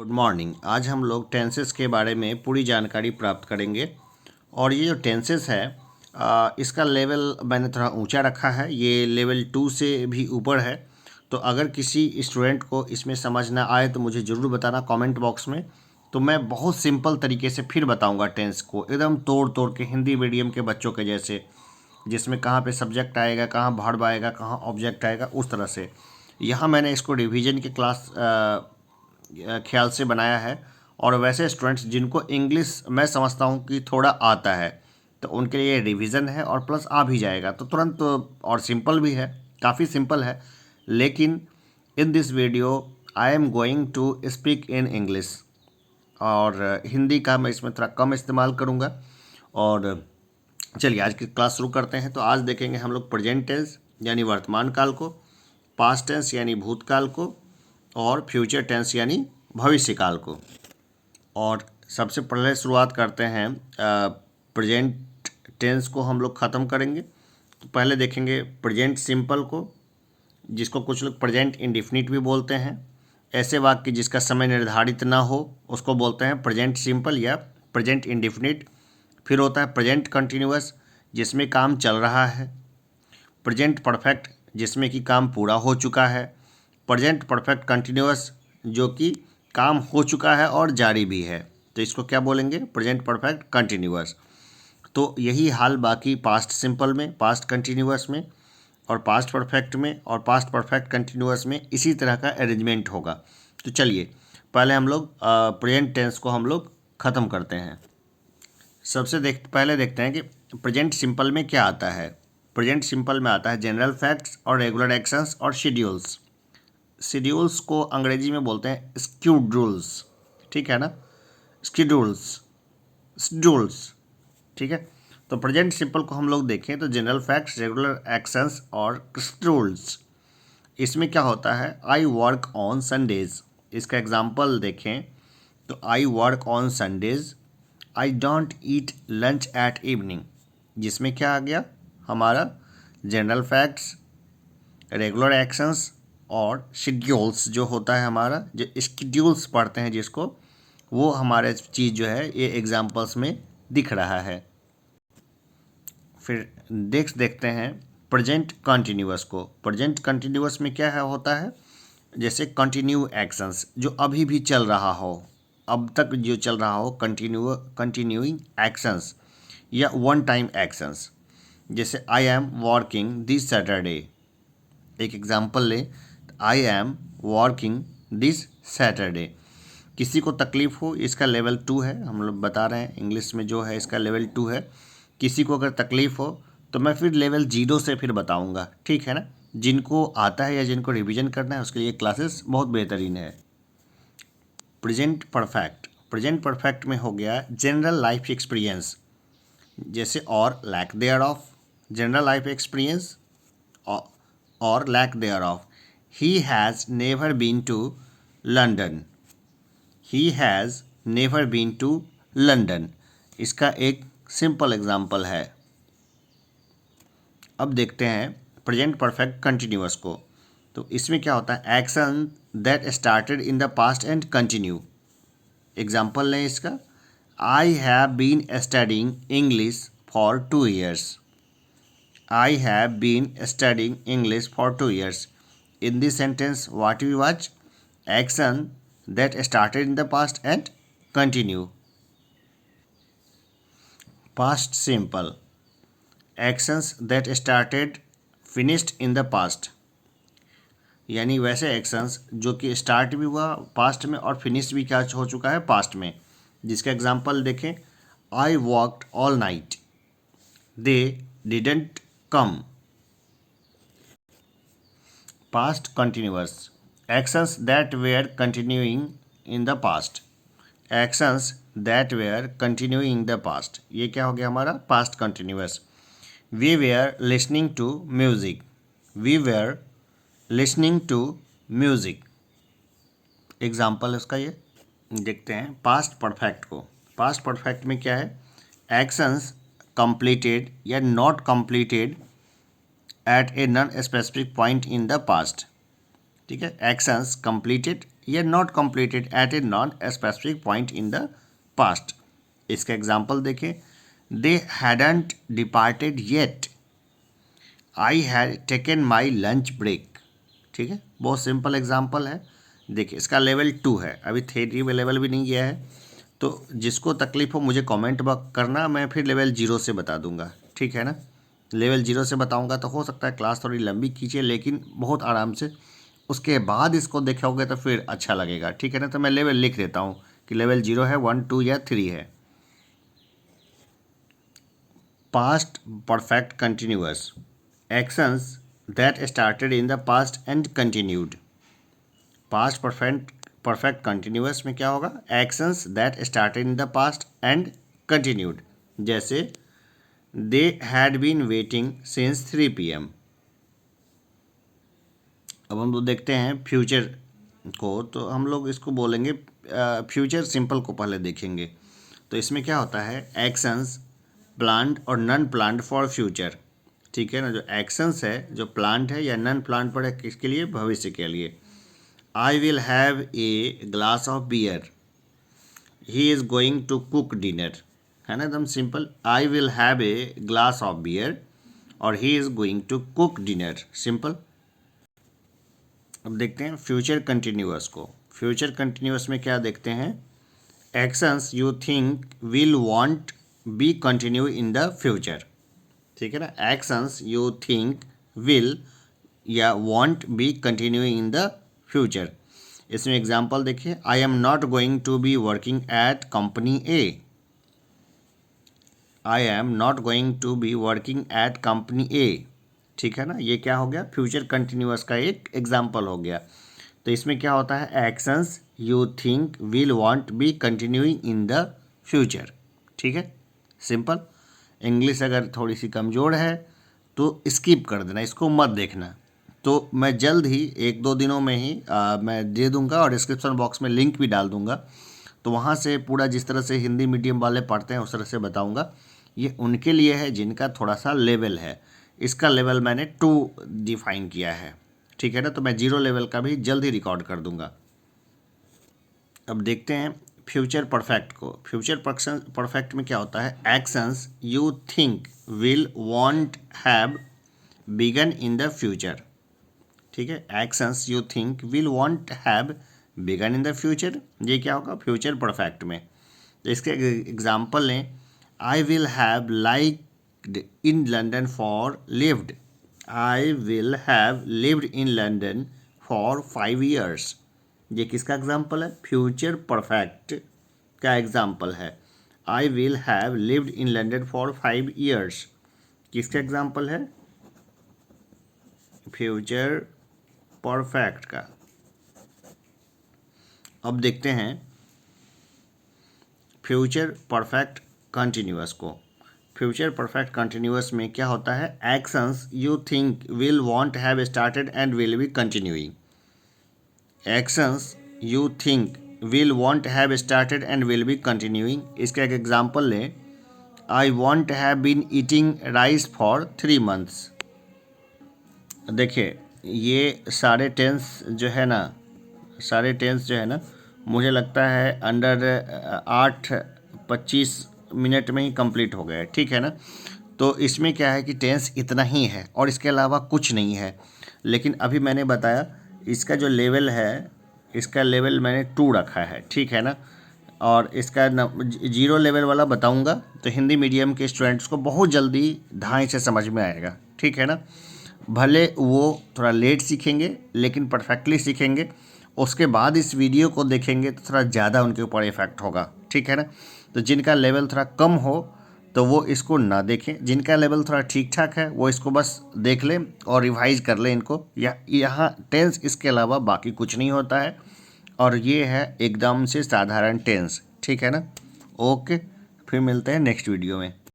Good morning. आज हम लोग टेंसेस के बारे में पूरी जानकारी प्राप्त करेंगे। और ये जो टेंसेस है इसका लेवल मैंने थोड़ा ऊंचा रखा है, ये लेवल 2 से भी ऊपर है। तो अगर किसी स्टूडेंट को इसमें समझ ना आए तो मुझे ज़रूर बताना कमेंट बॉक्स में। तो मैं बहुत सिंपल तरीके से फिर बताऊंगा टेंस को, एकदम तोड़ तोड़ के, हिंदी मीडियम के बच्चों के जैसे, जिसमें कहाँ पे सब्जेक्ट आएगा, कहाँ वर्ब आएगा, कहाँ ऑब्जेक्ट आएगा, उस तरह से। यहाँ मैंने इसको रिवीजन के क्लास ख्याल से बनाया है। और वैसे स्टूडेंट्स जिनको इंग्लिश मैं समझता हूँ कि थोड़ा आता है, तो उनके लिए रिवीजन है और प्लस आ भी जाएगा तो तुरंत। और सिंपल भी है, काफ़ी सिंपल है। लेकिन in this video I am going to speak in English, और हिंदी का मैं इसमें थोड़ा कम इस्तेमाल करूँगा। और चलिए आज की क्लास शुरू करते हैं। तो आज देखेंगे हम लोग प्रेजेंट टेंस यानी वर्तमान काल को, पास्ट टेंस यानी भूतकाल को, और फ्यूचर टेंस यानी भविष्यकाल को। और सबसे पहले शुरुआत करते हैं, प्रेजेंट टेंस को हम लोग ख़त्म करेंगे। तो पहले देखेंगे प्रेजेंट सिंपल को, जिसको कुछ लोग प्रेजेंट इंडिफिनिट भी बोलते हैं। ऐसे वाक्य जिसका समय निर्धारित ना हो उसको बोलते हैं प्रेजेंट सिंपल या प्रेजेंट इंडिफिनिट। फिर होता है प्रेजेंट कंटिन्यूअस, जिसमें काम चल रहा है। प्रेजेंट परफेक्ट, जिसमें कि काम पूरा हो चुका है। प्रेजेंट परफेक्ट कंटिन्यूअस, जो कि काम हो चुका है और जारी भी है, तो इसको क्या बोलेंगे? Present perfect continuous. तो यही हाल बाकी पास्ट सिंपल में, पास्ट कंटिन्यूअस में, और पास्ट परफेक्ट में, और पास्ट परफेक्ट कंटिन्यूअस में इसी तरह का अरेंजमेंट होगा। तो चलिए पहले हम लोग प्रेजेंट टेंस को हम लोग ख़त्म करते हैं। पहले देखते हैं कि प्रेजेंट सिंपल में क्या आता है। प्रेजेंट सिंपल में आता है जनरल फैक्ट्स और रेगुलर एक्शंस और शेड्यूल्स। शेड्यूल्स को अंग्रेजी में बोलते हैं स्केड्यूल्स, ठीक है ना? स्केड्यूल्स, शेड्यूल्स, ठीक है। तो प्रेजेंट सिंपल को हम लोग देखें तो जनरल फैक्ट्स, रेगुलर एक्शंस और शेड्यूल्स। इसमें क्या होता है? I work on Sundays. इसका एग्जाम्पल देखें तो I work on Sundays, I don't eat lunch at evening. जिसमें क्या आ गया हमारा? जनरल फैक्ट्स, रेगुलर एक्शंस और शेड्यूल्स। जो होता है हमारा, जो शेड्यूल्स पढ़ते हैं जिसको, वो हमारे चीज़ जो है ये एग्जाम्पल्स में दिख रहा है। फिर देखते हैं प्रेजेंट कंटिन्यूअस को। प्रेजेंट कंटिन्यूअस में क्या है होता है? जैसे कंटिन्यू एक्शंस, जो अभी भी चल रहा हो, अब तक जो चल रहा हो, कंटिन्यूइंग एक्शंस या वन टाइम एक्शंस। जैसे I am working this Saturday. एक एग्जांपल ले, I am working this Saturday. किसी को तकलीफ़ हो, इसका लेवल 2 है, हम लोग बता रहे हैं इंग्लिश में जो है इसका लेवल 2 है। किसी को अगर तकलीफ़ हो तो मैं फिर लेवल 0 से फिर बताऊंगा, ठीक है ना? जिनको आता है या जिनको रिवीजन करना है उसके लिए क्लासेस बहुत बेहतरीन है। प्रेजेंट परफेक्ट, प्रेजेंट परफेक्ट में हो गया जनरल लाइफ एक्सपीरियंस, जैसे और lack thereof. General life experience और lack thereof. He has never been to London. He has never been to London, इसका एक सिंपल एग्जाम्पल है। अब देखते हैं प्रेजेंट परफेक्ट कंटिन्यूअस को। तो इसमें क्या होता है? Action that started in the past and continue. Example लें इसका, I have been studying English for 2 years। I have been studying English for 2 years। In this sentence what we watch? Action that started in the past and continue. Past simple, actions that started finished in the past, यानी वैसे actions जो कि start भी हुआ past में और finish भी क्या हो चुका है पास्ट में। जिसका एग्जांपल देखें, I worked all night, they didn't come. Past continuous, actions that were continuing in the past. Actions that were continuing the past, ये क्या हो गया हमारा? Past continuous. We were listening to music, we were listening to music. Example उसका ये देखते हैं past perfect को। पास्ट परफेक्ट में क्या है? एक्शंस कंप्लीटेड या not completed at a non specific point in the past, ठीक है। एक्शंस कंप्लीटेड या not completed at a non specific point in the past. इसका एग्जाम्पल देखें, they hadn't departed yet, I had taken my lunch break. ठीक है, बहुत simple example है। देखिए इसका लेवल 2 है, अभी 3 में लेवल भी नहीं गया है। तो जिसको तकलीफ हो मुझे कमेंट करना, मैं फिर लेवल 0 से बता दूंगा। ठीक है ना, लेवल 0 से बताऊंगा तो हो सकता है क्लास थोड़ी लंबी खींचे, लेकिन बहुत आराम से उसके बाद इसको देखोगे तो फिर अच्छा लगेगा। ठीक है ना, तो मैं लेवल लिख देता हूँ कि लेवल 0 है, 1, 2 या 3 है। Past perfect continuous, actions that started in the past and continued. Past perfect continuous में क्या होगा, actions that started in the past and continued. जैसे they had been waiting since 3 PM। अब हम लोग देखते हैं फ्यूचर को, तो हम लोग इसको बोलेंगे फ्यूचर सिंपल को पहले देखेंगे। तो इसमें क्या होता है, एक्शंस प्लान्ड और नॉन प्लान्ड फॉर फ्यूचर। ठीक है ना, जो एक्शंस है जो प्लान्ड है या नॉन प्लान्ड पर है, किसके लिए, भविष्य के लिए। I will have a glass of beer, he is going to cook dinner. है ना, एकदम simple. I will have a glass of beer और he is going to cook dinner, simple. अब देखते हैं फ्यूचर कंटिन्यूअस को। फ्यूचर कंटिन्यूअस में क्या देखते हैं, actions you think will want be continue in the future. ठीक है ना, एक्शंस यू थिंक विल या want be continue in the future. इसमें एग्जांपल देखिए, I am not going to be working at company A, I am not going to be working at company A. ठीक है ना, ये क्या हो गया, फ्यूचर कंटिन्यूअस का एक एग्जाम्पल हो गया। तो इसमें क्या होता है, actions you think will want be continuing in the future. ठीक है, सिंपल। इंग्लिश अगर थोड़ी सी कमज़ोर है तो स्किप कर देना, इसको मत देखना। तो मैं जल्द ही 1-2 दिनों में ही मैं दे दूंगा और डिस्क्रिप्शन बॉक्स में लिंक भी डाल दूंगा। तो वहाँ से पूरा जिस तरह से हिंदी मीडियम वाले पढ़ते हैं उस तरह से बताऊंगा। ये उनके लिए है जिनका थोड़ा सा लेवल है। इसका लेवल मैंने 2 डिफाइन किया है। ठीक है ना, तो मैं 0 लेवल का भी जल्द ही रिकॉर्ड कर दूंगा। अब देखते हैं फ्यूचर परफेक्ट को। फ्यूचर परफेक्ट में क्या होता है, actions you think will want have begun in the future. ठीक है, actions you think will want have begun in the future, ये क्या होगा फ्यूचर परफेक्ट में। तो इसके एग्जाम्पल लें, आई will have liked in London for lived, I will have lived in London for 5 years। ये किसका एग्जाम्पल है, फ्यूचर परफेक्ट का एग्जाम्पल है। I will have lived in London for 5 years, किसका एग्जाम्पल है, फ्यूचर परफेक्ट का। अब देखते हैं फ्यूचर परफेक्ट कंटिन्यूअस को। फ्यूचर परफेक्ट कंटिन्यूअस में क्या होता है, actions you think will want have started and will be continuing. Actions you think will want have started and will be continuing. इसका एक एग्जाम्पल लें, I want have been eating rice for 3 months। देखिए ये सारे tense जो है ना, मुझे लगता है अंडर 8-25 मिनट में ही कंप्लीट हो गए। ठीक है ना, तो इसमें क्या है कि टेंस इतना ही है और इसके अलावा कुछ नहीं है। लेकिन अभी मैंने बताया इसका जो लेवल है, इसका लेवल मैंने 2 रखा है। ठीक है ना, और इसका 0 लेवल वाला बताऊंगा तो हिंदी मीडियम के स्टूडेंट्स को बहुत जल्दी ढाई से समझ में आएगा। ठीक है ना, भले वो थोड़ा लेट सीखेंगे लेकिन परफेक्टली सीखेंगे। उसके बाद इस वीडियो को देखेंगे तो थोड़ा ज़्यादा उनके ऊपर इफेक्ट होगा। ठीक है ना, तो जिनका लेवल थोड़ा कम हो तो वो इसको ना देखें, जिनका लेवल थोड़ा ठीक ठाक है वो इसको बस देख लें और रिवाइज कर लें इनको। यहाँ टेंस इसके अलावा बाकी कुछ नहीं होता है और ये है एकदम से साधारण टेंस। ठीक है ना, ओके, फिर मिलते हैं नेक्स्ट वीडियो में।